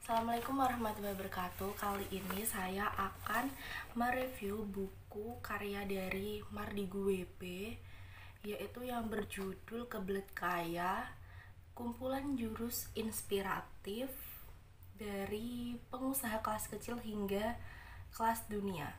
Assalamualaikum warahmatullahi wabarakatuh. Kali ini saya akan mereview buku karya dari Mardigu WP, yaitu yang berjudul Kebelet Kaya, kumpulan jurus inspiratif dari pengusaha kelas kecil hingga kelas dunia.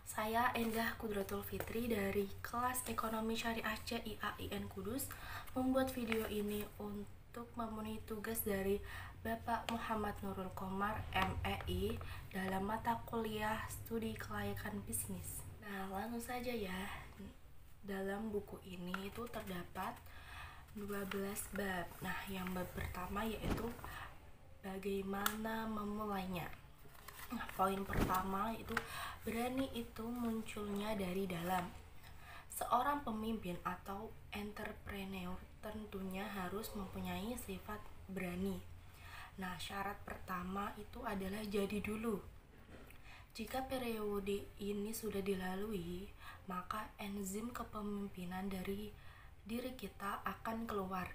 Saya Endah Kudratul Fitri dari kelas Ekonomi Syariah CIAIN Kudus membuat video ini untuk memenuhi tugas dari Bapak Muhammad Nurul Komar MEI dalam mata kuliah studi kelayakan bisnis. Nah, langsung saja ya. Dalam buku ini itu terdapat 12 bab. Nah, yang bab pertama yaitu bagaimana memulainya. Nah, poin pertama itu berani itu munculnya dari dalam. Seorang pemimpin atau entrepreneur tentunya harus mempunyai sifat berani. Nah, syarat pertama itu adalah jadi dulu. Jika periode ini sudah dilalui, maka enzim kepemimpinan dari diri kita akan keluar.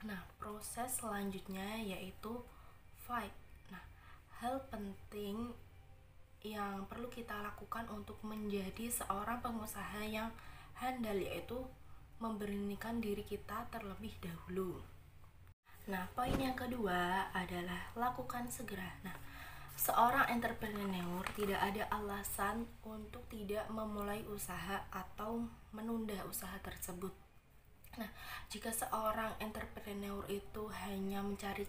Nah, proses selanjutnya yaitu fight. Nah, hal penting yang perlu kita lakukan untuk menjadi seorang pengusaha yang handal yaitu memberanikan diri kita terlebih dahulu. Nah, poin yang kedua adalah lakukan segera. Nah, seorang entrepreneur tidak ada alasan untuk tidak memulai usaha atau menunda usaha tersebut. Nah, jika seorang entrepreneur itu hanya mencari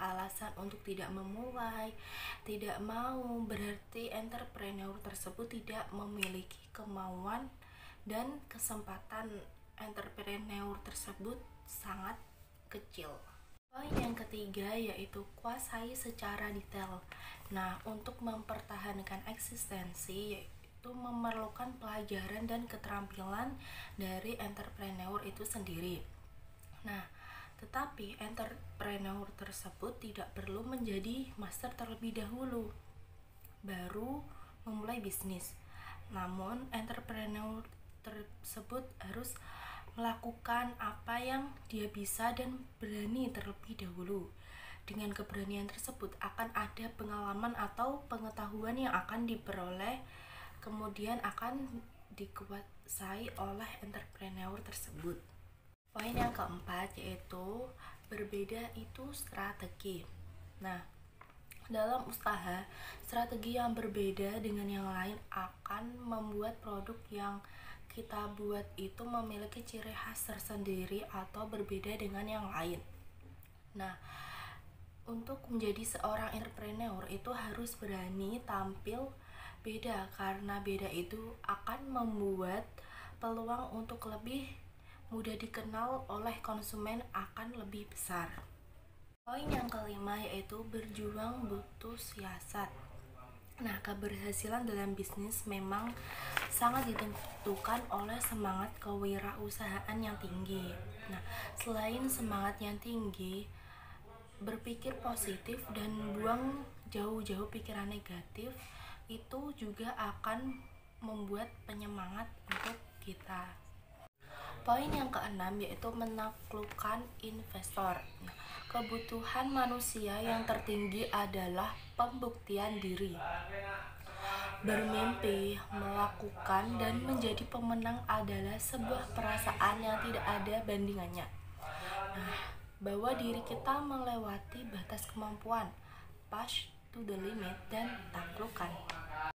alasan untuk tidak memulai, tidak mau, berarti entrepreneur tersebut tidak memiliki kemauan dan kesempatan entrepreneur tersebut sangat kecil. Poin yang ketiga yaitu kuasai secara detail. Nah, untuk mempertahankan eksistensi yaitu memerlukan pelajaran dan keterampilan dari entrepreneur itu sendiri. Nah, tetapi entrepreneur tersebut tidak perlu menjadi master terlebih dahulu baru memulai bisnis. Namun, entrepreneur tersebut harus melakukan apa yang dia bisa dan berani terlebih dahulu. Dengan keberanian tersebut akan ada pengalaman atau pengetahuan yang akan diperoleh, kemudian akan dikuasai oleh entrepreneur tersebut. Poin yang keempat yaitu berbeda itu strategi. Nah, dalam usaha, strategi yang berbeda dengan yang lain akan membuat produk yang kita buat itu memiliki ciri khas tersendiri atau berbeda dengan yang lain. Nah, untuk menjadi seorang entrepreneur itu harus berani tampil beda, karena beda itu akan membuat peluang untuk lebih mudah dikenal oleh konsumen akan lebih besar. Poin yang kelima yaitu berjuang butuh siasat. Nah, keberhasilan dalam bisnis memang sangat ditentukan oleh semangat kewirausahaan yang tinggi. Nah, selain semangat yang tinggi, berpikir positif dan buang jauh-jauh pikiran negatif itu juga akan membuat penyemangat untuk kita. Poin yang keenam yaitu menaklukkan investor. Nah, kebutuhan manusia yang tertinggi adalah pembuktian diri. Bermimpi, melakukan, dan menjadi pemenang adalah sebuah perasaan yang tidak ada bandingannya. Nah, bahwa diri kita melewati batas kemampuan, push to the limit, dan taklukkan.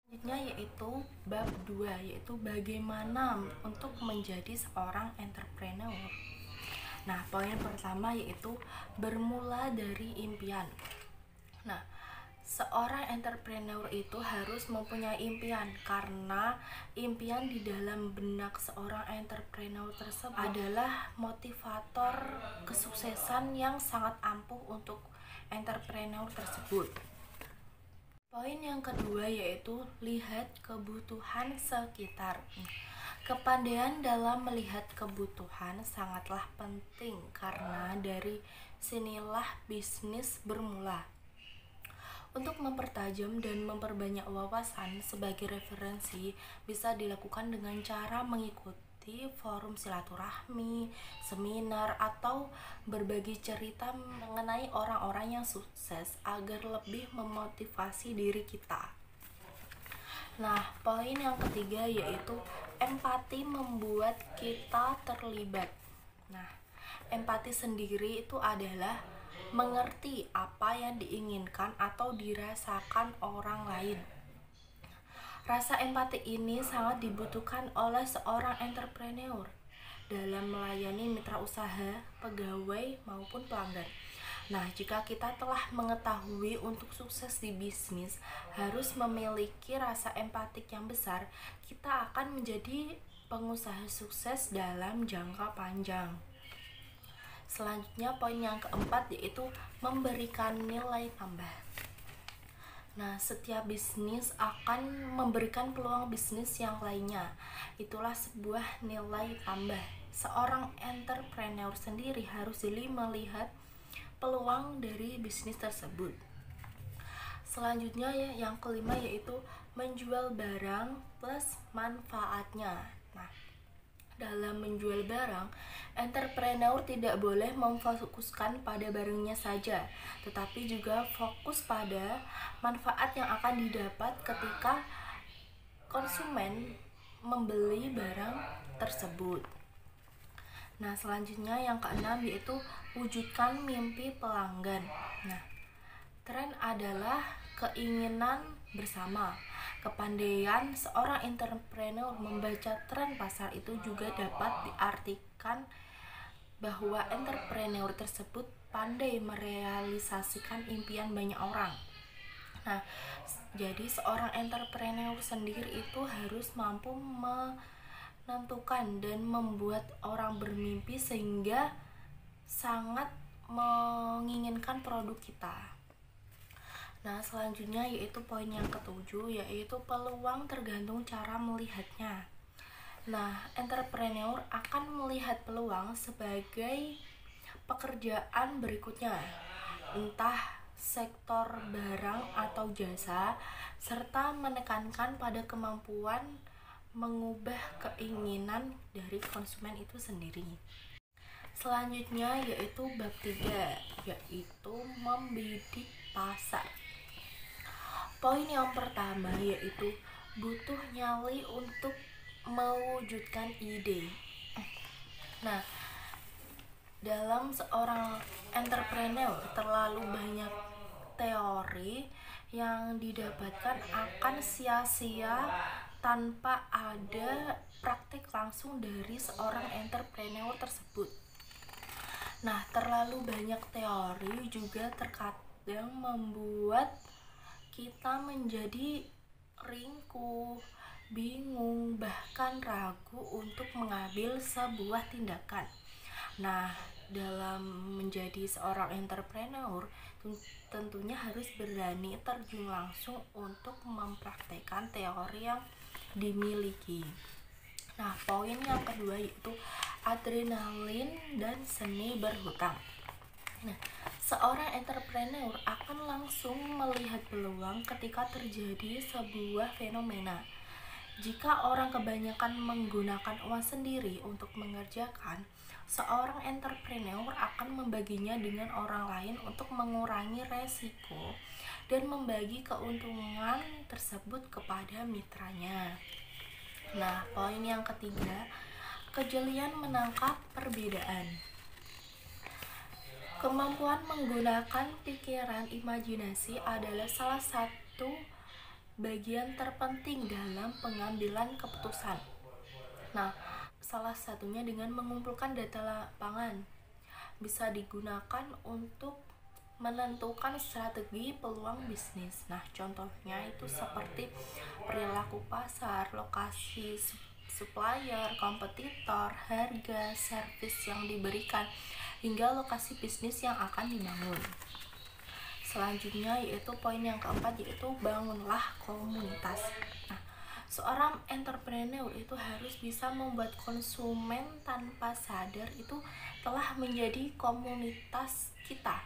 Selanjutnya yaitu bab 2 yaitu bagaimana untuk menjadi seorang entrepreneur. Nah, poin pertama yaitu bermula dari impian. Nah, seorang entrepreneur itu harus mempunyai impian, karena impian di dalam benak seorang entrepreneur tersebut adalah motivator kesuksesan yang sangat ampuh untuk entrepreneur tersebut. Poin yang kedua yaitu lihat kebutuhan sekitar. Kepandaian dalam melihat kebutuhan sangatlah penting, karena dari sinilah bisnis bermula. Untuk mempertajam dan memperbanyak wawasan sebagai referensi bisa dilakukan dengan cara mengikuti mengikuti forum silaturahmi, seminar, atau berbagi cerita mengenai orang-orang yang sukses agar lebih memotivasi diri kita. Nah, poin yang ketiga yaitu empati membuat kita terlibat. Nah, empati sendiri itu adalah mengerti apa yang diinginkan atau dirasakan orang lain. Rasa empati ini sangat dibutuhkan oleh seorang entrepreneur dalam melayani mitra usaha, pegawai, maupun pelanggan. Nah, jika kita telah mengetahui untuk sukses di bisnis harus memiliki rasa empatik yang besar, kita akan menjadi pengusaha sukses dalam jangka panjang. Selanjutnya, poin yang keempat yaitu memberikan nilai tambah. Nah, setiap bisnis akan memberikan peluang bisnis yang lainnya. Itulah sebuah nilai tambah. Seorang entrepreneur sendiri harus jeli melihat peluang dari bisnis tersebut. Selanjutnya yang kelima yaitu menjual barang plus manfaatnya. Nah, dalam menjual barang, entrepreneur tidak boleh memfokuskan pada barangnya saja, tetapi juga fokus pada manfaat yang akan didapat ketika konsumen membeli barang tersebut. Nah, selanjutnya yang keenam yaitu wujudkan mimpi pelanggan. Nah, tren adalah keinginan bersama. Kepandaian seorang entrepreneur membaca tren pasar itu juga dapat diartikan bahwa entrepreneur tersebut pandai merealisasikan impian banyak orang. Nah, jadi seorang entrepreneur sendiri itu harus mampu menentukan dan membuat orang bermimpi sehingga sangat menginginkan produk kita. Nah, selanjutnya yaitu poin yang ketujuh yaitu peluang tergantung cara melihatnya. Nah, entrepreneur akan melihat peluang sebagai pekerjaan berikutnya, entah sektor barang atau jasa, serta menekankan pada kemampuan mengubah keinginan dari konsumen itu sendiri. Selanjutnya yaitu bab 3, yaitu membidik pasar. Poin yang pertama yaitu butuh nyali untuk mewujudkan ide. Nah, dalam seorang entrepreneur terlalu banyak teori yang didapatkan akan sia-sia tanpa ada praktik langsung dari seorang entrepreneur tersebut. Nah, terlalu banyak teori juga terkadang membuat kita menjadi ringkuh, bingung, bahkan ragu untuk mengambil sebuah tindakan. Nah, dalam menjadi seorang entrepreneur tentunya harus berani terjun langsung untuk mempraktekkan teori yang dimiliki. Nah, poin yang kedua yaitu adrenalin dan seni berhutang. Nah, seorang entrepreneur akan langsung melihat peluang ketika terjadi sebuah fenomena. Jika orang kebanyakan menggunakan uang sendiri untuk mengerjakan, seorang entrepreneur akan membaginya dengan orang lain untuk mengurangi resiko dan membagi keuntungan tersebut kepada mitranya. Nah, poin yang ketiga, kejelian menangkap perbedaan. Kemampuan menggunakan pikiran imajinasi adalah salah satu bagian terpenting dalam pengambilan keputusan. Nah, salah satunya dengan mengumpulkan data lapangan bisa digunakan untuk menentukan strategi peluang bisnis. Nah, contohnya itu seperti perilaku pasar, lokasi supplier, kompetitor, harga, servis yang diberikan, hingga lokasi bisnis yang akan dibangun. Selanjutnya yaitu poin yang keempat yaitu bangunlah komunitas. Nah, seorang entrepreneur itu harus bisa membuat konsumen tanpa sadar itu telah menjadi komunitas kita.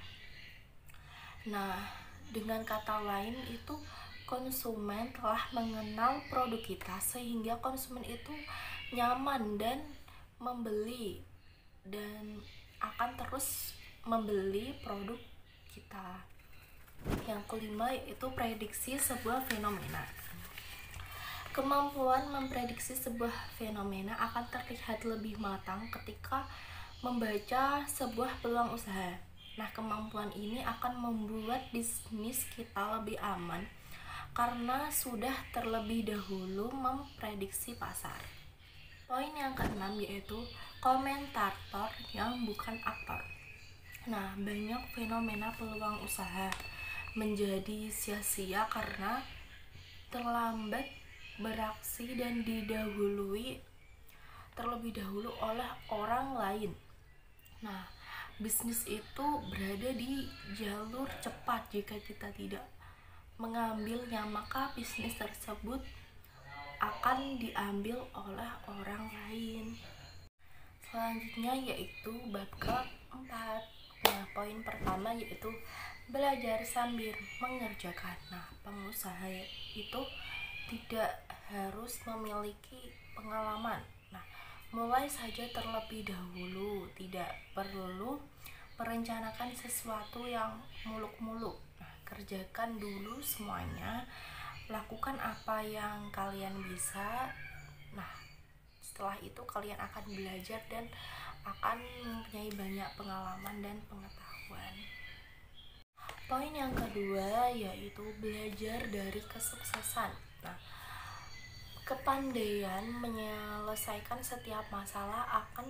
Nah, dengan kata lain itu konsumen telah mengenal produk kita sehingga konsumen itu nyaman dan membeli dan akan terus membeli produk kita. Yang kelima yaitu prediksi sebuah fenomena. Kemampuan memprediksi sebuah fenomena akan terlihat lebih matang ketika membaca sebuah peluang usaha. Nah, kemampuan ini akan membuat bisnis kita lebih aman karena sudah terlebih dahulu memprediksi pasar. Poin yang keenam yaitu komentator yang bukan aktor. Nah, banyak fenomena peluang usaha menjadi sia-sia karena terlambat beraksi dan didahului terlebih dahulu oleh orang lain. Nah, bisnis itu berada di jalur cepat. Jika kita tidak mengambilnya, maka bisnis tersebut akan diambil oleh orang lain. Selanjutnya yaitu bab keempat. Nah, poin pertama yaitu belajar sambil mengerjakan. Nah, pengusaha itu tidak harus memiliki pengalaman. Nah, mulai saja terlebih dahulu, tidak perlu merencanakan sesuatu yang muluk-muluk. Nah, kerjakan dulu semuanya, lakukan apa yang kalian bisa. Nah, setelah itu kalian akan belajar dan akan mempunyai banyak pengalaman dan pengetahuan. Poin yang kedua yaitu belajar dari kesuksesan. Nah, kepandaian menyelesaikan setiap masalah akan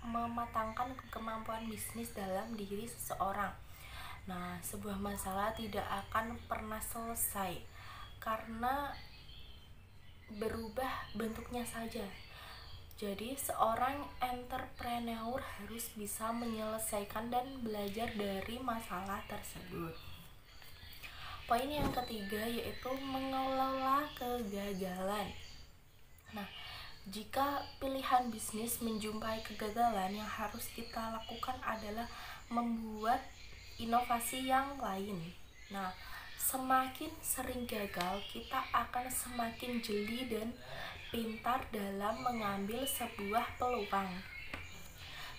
mematangkan kemampuan bisnis dalam diri seseorang. Nah, sebuah masalah tidak akan pernah selesai karena berubah bentuknya saja. Jadi, seorang entrepreneur harus bisa menyelesaikan dan belajar dari masalah tersebut. Poin yang ketiga yaitu mengelola kegagalan. Nah, jika pilihan bisnis menjumpai kegagalan, yang harus kita lakukan adalah membuat inovasi yang lain. Nah, semakin sering gagal, kita akan semakin jeli dan pintar dalam mengambil sebuah peluang.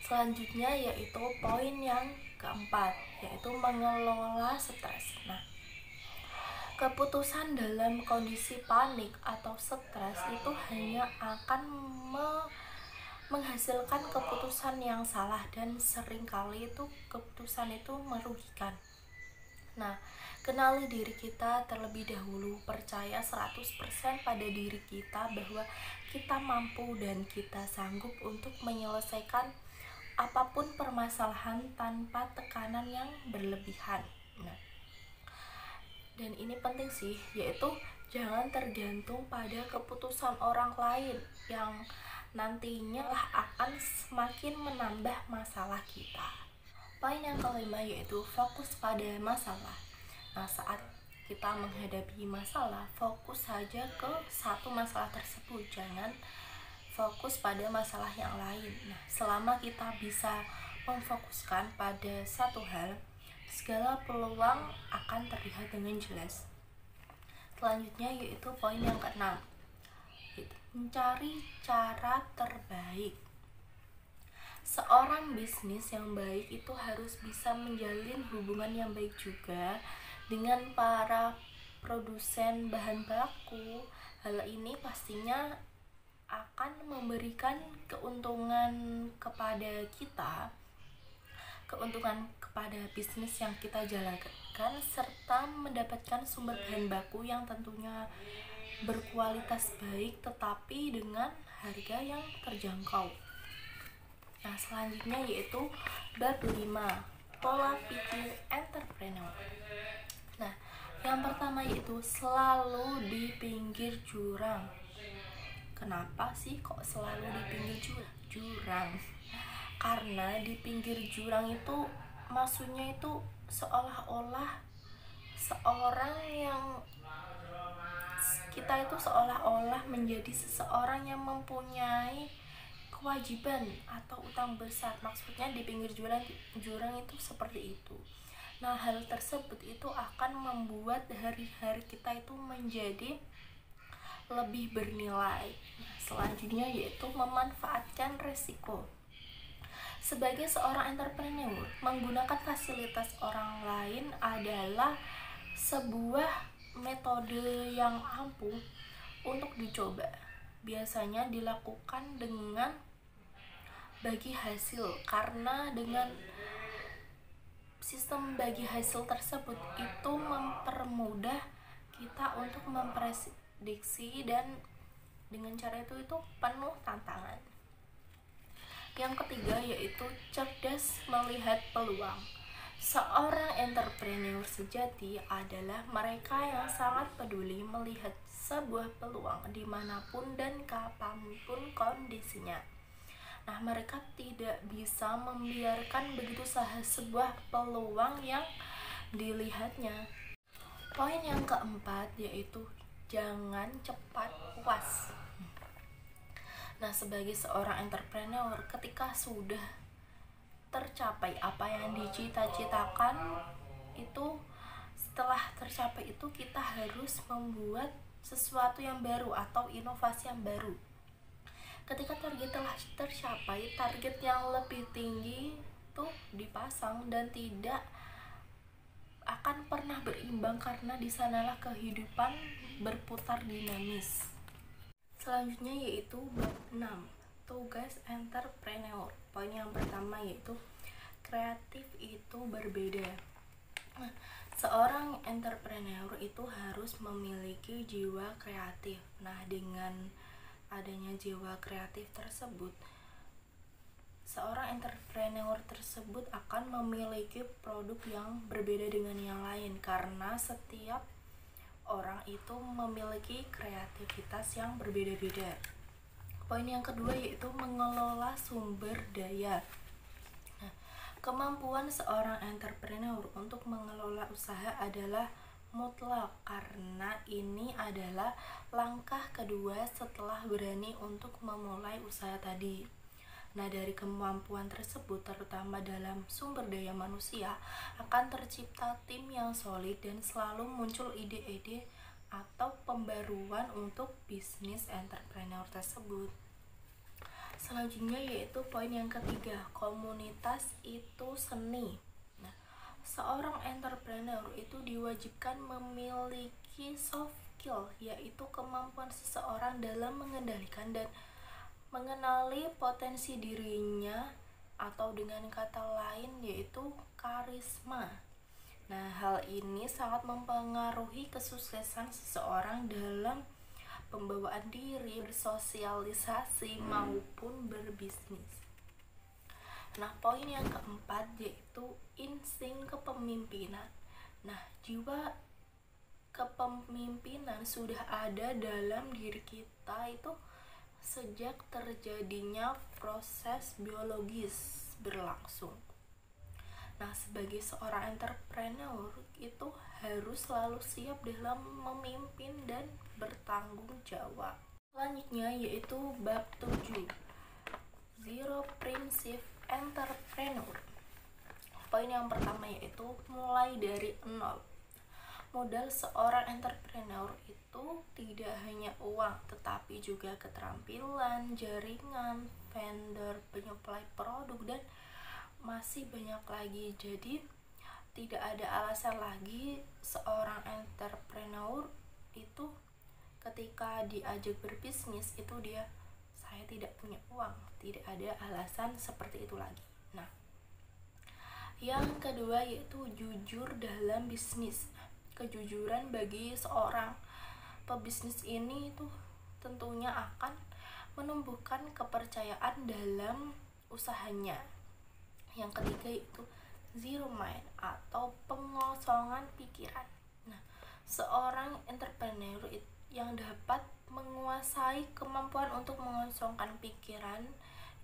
Selanjutnya yaitu poin yang keempat, yaitu mengelola stres. Nah, keputusan dalam kondisi panik atau stres itu hanya akan menghasilkan keputusan yang salah dan seringkali itu keputusan itu merugikan. Nah, kenali diri kita terlebih dahulu, percaya 100% pada diri kita bahwa kita mampu dan kita sanggup untuk menyelesaikan apapun permasalahan tanpa tekanan yang berlebihan. Nah, dan ini penting sih, yaitu jangan tergantung pada keputusan orang lain yang nantinya akan semakin menambah masalah kita. Poin yang kelima yaitu fokus pada masalah. Nah, saat kita menghadapi masalah, fokus saja ke satu masalah tersebut, jangan fokus pada masalah yang lain. Nah, selama kita bisa memfokuskan pada satu hal, segala peluang akan terlihat dengan jelas. Selanjutnya yaitu poin yang keenam, mencari cara terbaik. Seorang bisnis yang baik itu harus bisa menjalin hubungan yang baik juga dengan para produsen bahan baku. Hal ini pastinya akan memberikan keuntungan kepada kita, keuntungan kepada bisnis yang kita jalankan, serta mendapatkan sumber bahan baku yang tentunya berkualitas baik tetapi dengan harga yang terjangkau. Nah, selanjutnya yaitu bab 5, pola pikir entrepreneur. Nah, yang pertama yaitu selalu di pinggir jurang. Kenapa sih kok selalu di pinggir jurang? Karena di pinggir jurang itu maksudnya itu seolah-olah kita itu seolah-olah menjadi seseorang yang mempunyai kewajiban atau utang besar. Maksudnya di pinggir jurang itu seperti itu. Nah, hal tersebut itu akan membuat hari-hari kita itu menjadi lebih bernilai. Nah, selanjutnya yaitu memanfaatkan resiko. Sebagai seorang entrepreneur, menggunakan fasilitas orang lain adalah sebuah metode yang ampuh untuk dicoba. Biasanya dilakukan dengan bagi hasil, karena dengan sistem bagi hasil tersebut itu mempermudah kita untuk memprediksi, dan dengan cara itu penuh tantangan. Yang ketiga yaitu cerdas melihat peluang. Seorang entrepreneur sejati adalah mereka yang sangat peduli melihat sebuah peluang dimanapun dan kapanpun kondisinya. Nah, mereka tidak bisa membiarkan begitu saja sebuah peluang yang dilihatnya. Poin yang keempat yaitu jangan cepat puas. Nah, sebagai seorang entrepreneur, ketika sudah tercapai apa yang dicita-citakan itu, setelah tercapai itu kita harus membuat sesuatu yang baru atau inovasi yang baru. Ketika target telah tercapai, target yang lebih tinggi itu dipasang dan tidak akan pernah berimbang, karena di sanalah kehidupan berputar dinamis. Selanjutnya yaitu bab 6, tugas entrepreneur. Poin yang pertama yaitu kreatif itu berbeda. Nah, seorang entrepreneur itu harus memiliki jiwa kreatif. Nah, dengan adanya jiwa kreatif tersebut, seorang entrepreneur tersebut akan memiliki produk yang berbeda dengan yang lain, karena setiap orang itu memiliki kreativitas yang berbeda-beda. Poin yang kedua yaitu mengelola sumber daya. Nah, kemampuan seorang entrepreneur untuk mengelola usaha adalah mutlak, karena ini adalah langkah kedua setelah berani untuk memulai usaha tadi. Nah, dari kemampuan tersebut, terutama dalam sumber daya manusia, akan tercipta tim yang solid dan selalu muncul ide-ide atau pembaruan untuk bisnis entrepreneur tersebut. Selanjutnya yaitu poin yang ketiga, komunitas itu seni. Nah, seorang entrepreneur itu diwajibkan memiliki soft skill, yaitu kemampuan seseorang dalam mengendalikan dan mengenali potensi dirinya, atau dengan kata lain yaitu karisma. Nah, hal ini sangat mempengaruhi kesuksesan seseorang dalam pembawaan diri, bersosialisasi maupun berbisnis. Nah, poin yang keempat yaitu insting kepemimpinan. Nah, jiwa kepemimpinan sudah ada dalam diri kita itu sejak terjadinya proses biologis berlangsung. Nah, sebagai seorang entrepreneur itu harus selalu siap dalam memimpin dan bertanggung jawab. Selanjutnya yaitu bab 7, Zero Principle Entrepreneur. Poin yang pertama yaitu mulai dari nol. Modal seorang entrepreneur itu tidak hanya uang, tetapi juga keterampilan, jaringan, vendor, penyuplai produk, dan masih banyak lagi. Jadi tidak ada alasan lagi seorang entrepreneur itu ketika diajak berbisnis itu saya tidak punya uang. Tidak ada alasan seperti itu lagi. Nah, yang kedua yaitu jujur dalam bisnis. Kejujuran bagi seorang pebisnis ini itu tentunya akan menumbuhkan kepercayaan dalam usahanya. Yang ketiga yaitu zero mind atau pengosongan pikiran. Nah, seorang entrepreneur yang dapat menguasai kemampuan untuk mengosongkan pikiran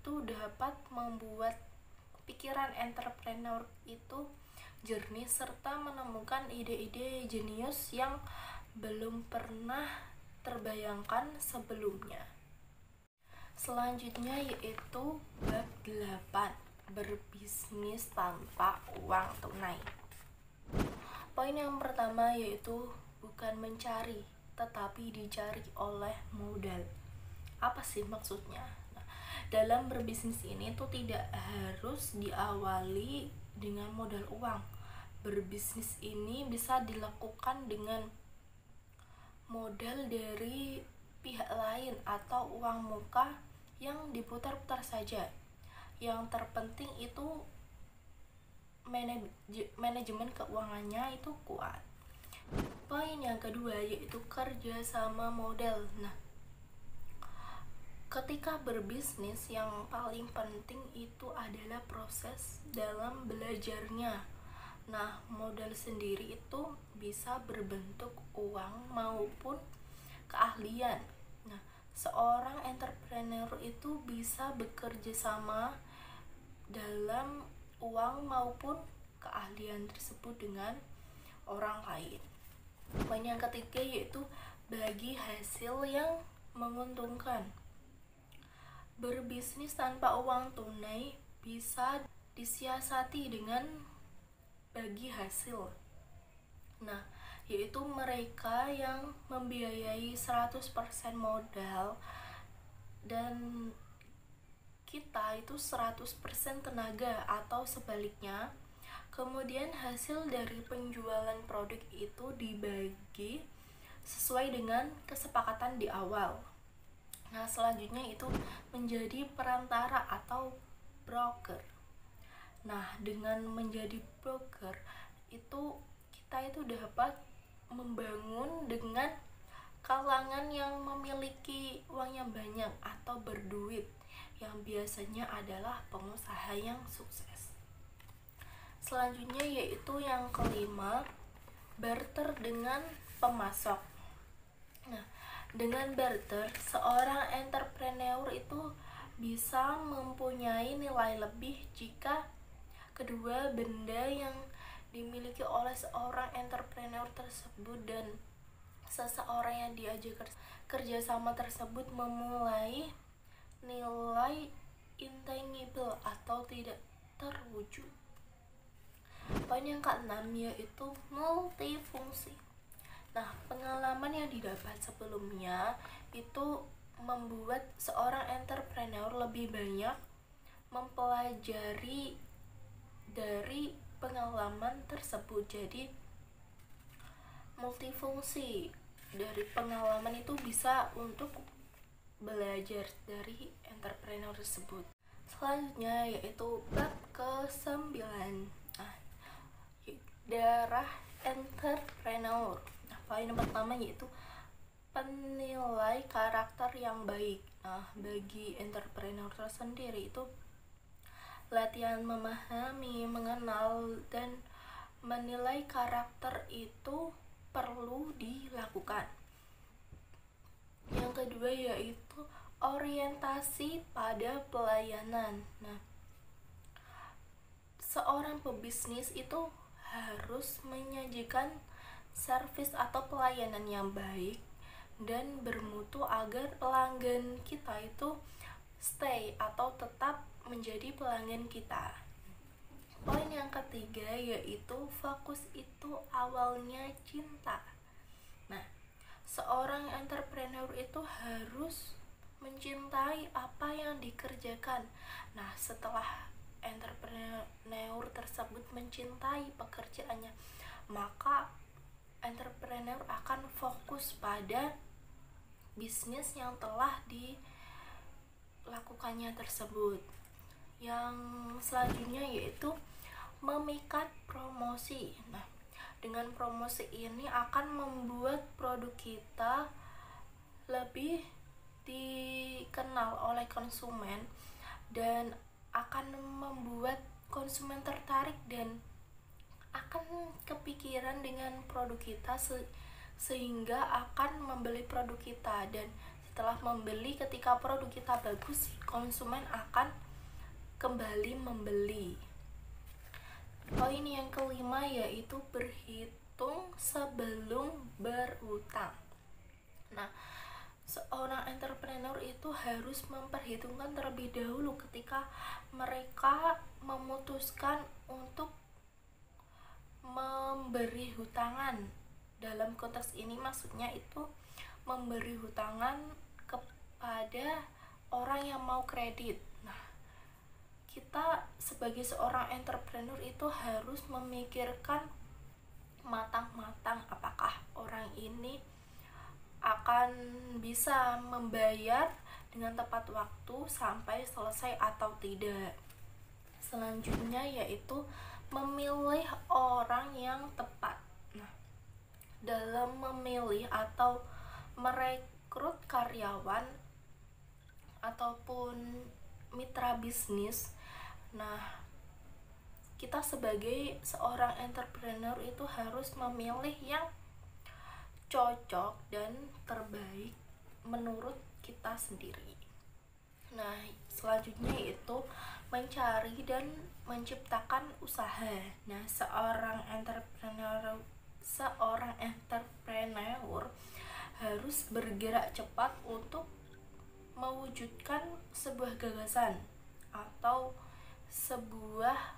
itu dapat membuat pikiran entrepreneur itu jernih serta menemukan ide-ide jenius yang belum pernah terbayangkan sebelumnya. Selanjutnya yaitu bab 8, berbisnis tanpa uang tunai. Poin yang pertama yaitu bukan mencari, tetapi dicari oleh modal. Apa sih maksudnya? Nah, dalam berbisnis ini tuh tidak harus diawali dengan modal uang. Berbisnis ini bisa dilakukan dengan modal dari pihak lain atau uang muka yang diputar-putar saja. Yang terpenting itu manajemen keuangannya itu kuat. Poin yang kedua yaitu kerja sama modal. Nah, ketika berbisnis yang paling penting itu adalah proses dalam belajarnya. Nah, modal sendiri itu bisa berbentuk uang maupun keahlian. Nah, seorang entrepreneur itu bisa bekerja sama dalam uang maupun keahlian tersebut dengan orang lain. Poin yang ketiga yaitu bagi hasil yang menguntungkan. Berbisnis tanpa uang tunai bisa disiasati dengan bagi hasil. Nah, yaitu mereka yang membiayai 100% modal dan kita itu 100% tenaga atau sebaliknya. Kemudian hasil dari penjualan produk itu dibagi sesuai dengan kesepakatan di awal. Nah, selanjutnya itu menjadi perantara atau broker. Nah, dengan menjadi broker itu kita itu dapat membangun dengan kalangan yang memiliki uang yang banyak atau berduit, yang biasanya adalah pengusaha yang sukses. Selanjutnya yaitu yang kelima, barter dengan pemasok. Nah, dengan barter, seorang entrepreneur itu bisa mempunyai nilai lebih jika kedua benda yang dimiliki oleh seorang entrepreneur tersebut dan seseorang yang diajak kerjasama tersebut memulai nilai intangible atau tidak terwujud. Poin yang keenam yaitu multifungsi. Nah, pengalaman yang didapat sebelumnya itu membuat seorang entrepreneur lebih banyak mempelajari dari pengalaman tersebut. Jadi multifungsi dari pengalaman itu bisa untuk belajar dari entrepreneur tersebut. Selanjutnya yaitu bab ke-9. Nah, darah entrepreneur. Nah, poin pertama yaitu penilai karakter yang baik. Nah, bagi entrepreneur tersendiri itu latihan memahami, mengenal, dan menilai karakter itu perlu dilakukan. Yang kedua yaitu orientasi pada pelayanan. Nah, seorang pebisnis itu harus menyajikan servis atau pelayanan yang baik dan bermutu agar pelanggan kita itu stay atau tetap menjadi pelanggan kita. Poin yang ketiga yaitu fokus itu awalnya cinta. Nah, seorang entrepreneur itu harus mencintai apa yang dikerjakan. Nah, setelah entrepreneur tersebut mencintai pekerjaannya, maka entrepreneur akan fokus pada bisnis yang telah dilakukannya tersebut. Yang selanjutnya yaitu memikat promosi. Nah, dengan promosi ini akan membuat produk kita lebih dikenal oleh konsumen dan akan membuat konsumen tertarik dan akan kepikiran dengan produk kita sehingga akan membeli produk kita, dan setelah membeli, ketika produk kita bagus, konsumen akan kembali membeli. Poin yang kelima yaitu berhitung sebelum berutang. Nah, seorang entrepreneur itu harus memperhitungkan terlebih dahulu ketika mereka memutuskan untuk memberi hutangan. Dalam konteks ini maksudnya itu memberi hutangan kepada orang yang mau kredit. Nah, kita sebagai seorang entrepreneur itu harus memikirkan matang-matang apakah orang ini akan bisa membayar dengan tepat waktu sampai selesai atau tidak. Selanjutnya yaitu memilih orang yang tepat. Nah, dalam memilih atau merekrut karyawan ataupun mitra bisnis, nah kita sebagai seorang entrepreneur itu harus memilih yang cocok dan terbaik menurut kita sendiri. Nah, selanjutnya yaitu mencari dan menciptakan usaha. Nah, seorang entrepreneur harus bergerak cepat untuk mewujudkan sebuah gagasan atau sebuah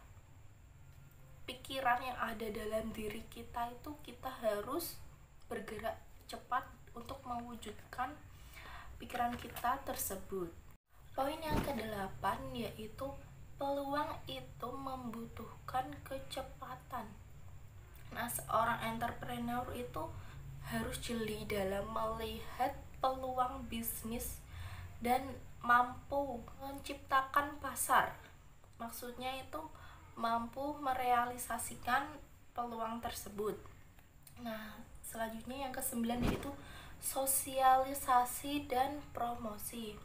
pikiran yang ada dalam diri kita. Itu kita harus bergerak cepat untuk mewujudkan pikiran kita tersebut. Poin yang ke-8 yaitu peluang itu membutuhkan kecepatan. Nah, seorang entrepreneur itu harus jeli dalam melihat peluang bisnis dan mampu menciptakan pasar. Maksudnya itu mampu merealisasikan peluang tersebut. Nah, selanjutnya yang ke-9 yaitu sosialisasi dan promosi.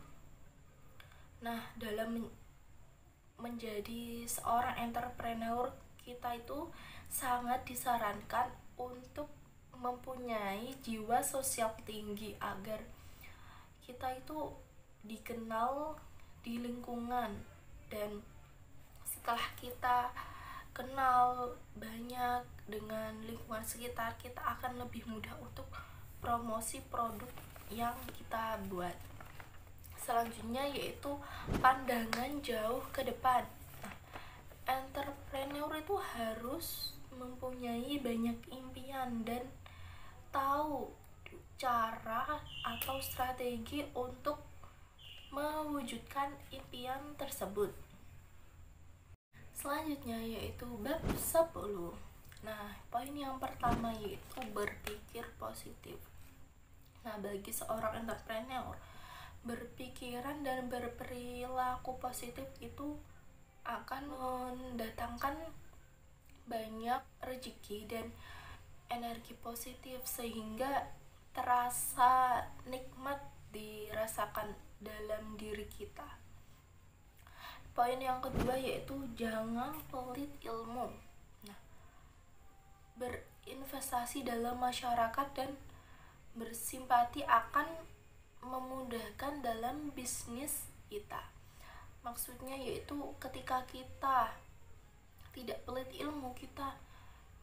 Nah, dalam menjadi seorang entrepreneur, kita itu sangat disarankan untuk mempunyai jiwa sosial tinggi agar kita itu dikenal di lingkungan, dan setelah kita kenal banyak dengan lingkungan sekitar, kita akan lebih mudah untuk promosi produk yang kita buat. Selanjutnya yaitu pandangan jauh ke depan. Nah, entrepreneur itu harus mempunyai banyak impian dan tahu cara atau strategi untuk mewujudkan impian tersebut. Selanjutnya yaitu bab 10. Nah, poin yang pertama yaitu berpikir positif. Nah, bagi seorang entrepreneur, berpikiran dan berperilaku positif itu akan mendatangkan banyak rezeki dan energi positif sehingga terasa nikmat dirasakan dalam diri kita. Poin yang kedua yaitu jangan pelit ilmu. Nah, berinvestasi dalam masyarakat dan bersimpati akan memudahkan dalam bisnis kita. Maksudnya yaitu ketika kita tidak pelit ilmu, kita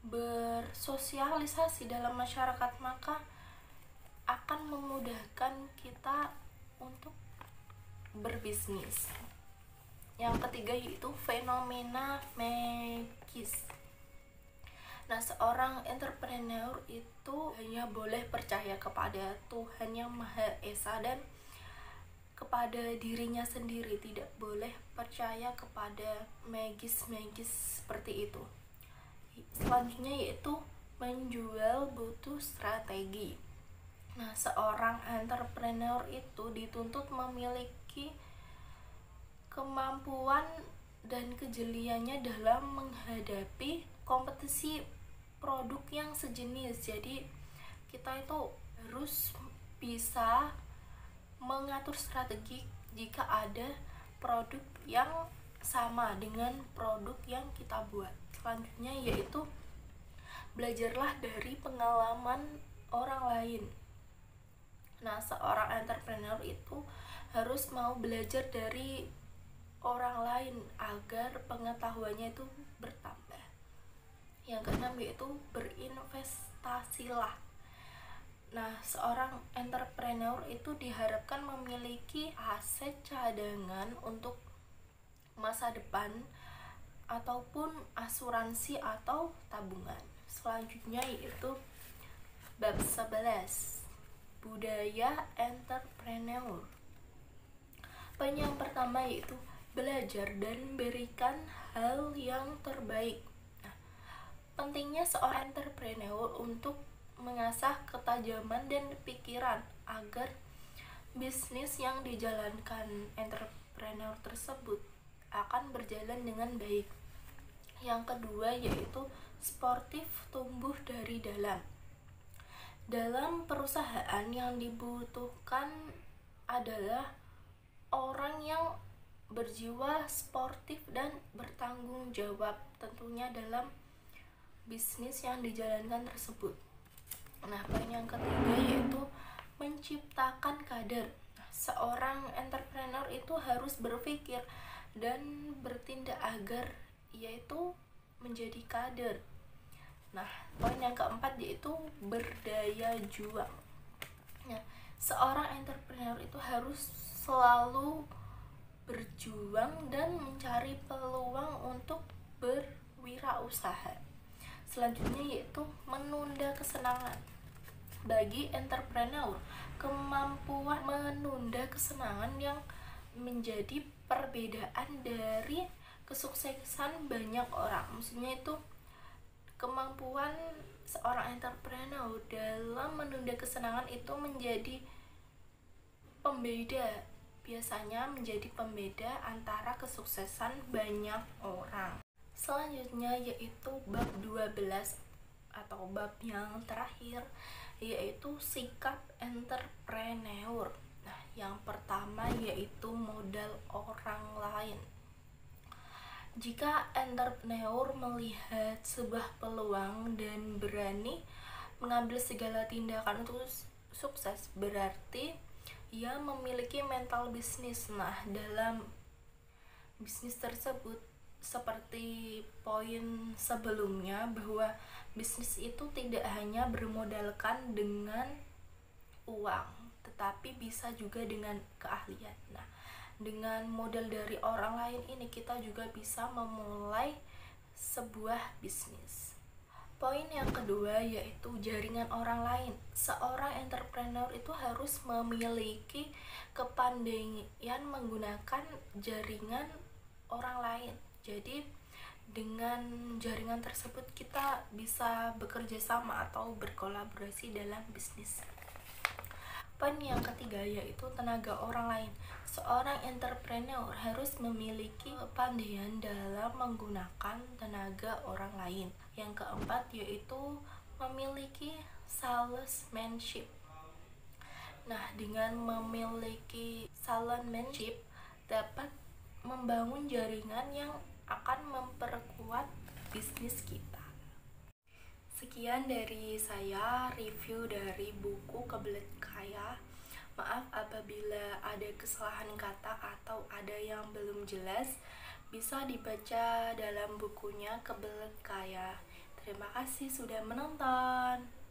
bersosialisasi dalam masyarakat, maka akan memudahkan kita untuk berbisnis. Yang ketiga yaitu fenomena magis. Nah, seorang entrepreneur itu hanya boleh percaya kepada Tuhan Yang Maha Esa dan kepada dirinya sendiri, tidak boleh percaya kepada magis-magis seperti itu. Selanjutnya yaitu menjual butuh strategi. Nah, seorang entrepreneur itu dituntut memiliki kemampuan dan kejeliannya dalam menghadapi kompetisi produk yang sejenis. Jadi kita itu harus bisa mengatur strategi jika ada produk yang sama dengan produk yang kita buat. Selanjutnya yaitu belajarlah dari pengalaman orang lain. Nah, seorang entrepreneur itu harus mau belajar dari orang lain agar pengetahuannya itu bertambah. Yang keenam yaitu berinvestasilah. Nah, seorang entrepreneur itu diharapkan memiliki aset cadangan untuk masa depan ataupun asuransi atau tabungan. Selanjutnya yaitu bab 11, budaya entrepreneur. Poin yang pertama yaitu belajar dan berikan hal yang terbaik. Nah, pentingnya seorang entrepreneur untuk mengasah ketajaman dan pikiran agar bisnis yang dijalankan entrepreneur tersebut akan berjalan dengan baik. Yang kedua yaitu sportif, tumbuh dari dalam. Dalam perusahaan yang dibutuhkan adalah orang yang berjiwa sportif dan bertanggung jawab tentunya dalam bisnis yang dijalankan tersebut. Nah, poin yang ketiga yaitu menciptakan kader. Seorang entrepreneur itu harus berpikir dan bertindak agar yaitu menjadi kader. Nah, poin yang keempat yaitu berdaya juang. Nah, seorang entrepreneur itu harus selalu berjuang dan mencari peluang untuk berwirausaha. Selanjutnya yaitu menunda kesenangan. Bagi entrepreneur, kemampuan menunda kesenangan yang menjadi perbedaan dari kesuksesan banyak orang. Maksudnya itu kemampuan seorang entrepreneur dalam menunda kesenangan itu menjadi pembeda, biasanya menjadi pembeda antara kesuksesan banyak orang. Selanjutnya yaitu bab 12 atau bab yang terakhir yaitu sikap entrepreneur. Nah, yang pertama yaitu modal orang lain. Jika entrepreneur melihat sebuah peluang dan berani mengambil segala tindakan untuk sukses, berarti ia memiliki mental bisnis. Nah, dalam bisnis tersebut seperti poin sebelumnya bahwa bisnis itu tidak hanya bermodalkan dengan uang, tetapi bisa juga dengan keahlian. Nah, dengan modal dari orang lain ini kita juga bisa memulai sebuah bisnis. Poin yang kedua yaitu jaringan orang lain. Seorang entrepreneur itu harus memiliki kepandaian menggunakan jaringan orang lain. Jadi dengan jaringan tersebut kita bisa bekerja sama atau berkolaborasi dalam bisnis. Poin yang ketiga yaitu tenaga orang lain. Seorang entrepreneur harus memiliki kepandaian dalam menggunakan tenaga orang lain. Yang keempat yaitu memiliki salesmanship. Nah, dengan memiliki salesmanship dapat membangun jaringan yang akan memperkuat bisnis kita. Sekian dari saya review dari buku Kebelet Kaya. Maaf apabila ada kesalahan kata atau ada yang belum jelas, bisa dibaca dalam bukunya Kebelet Kaya. Terima kasih sudah menonton.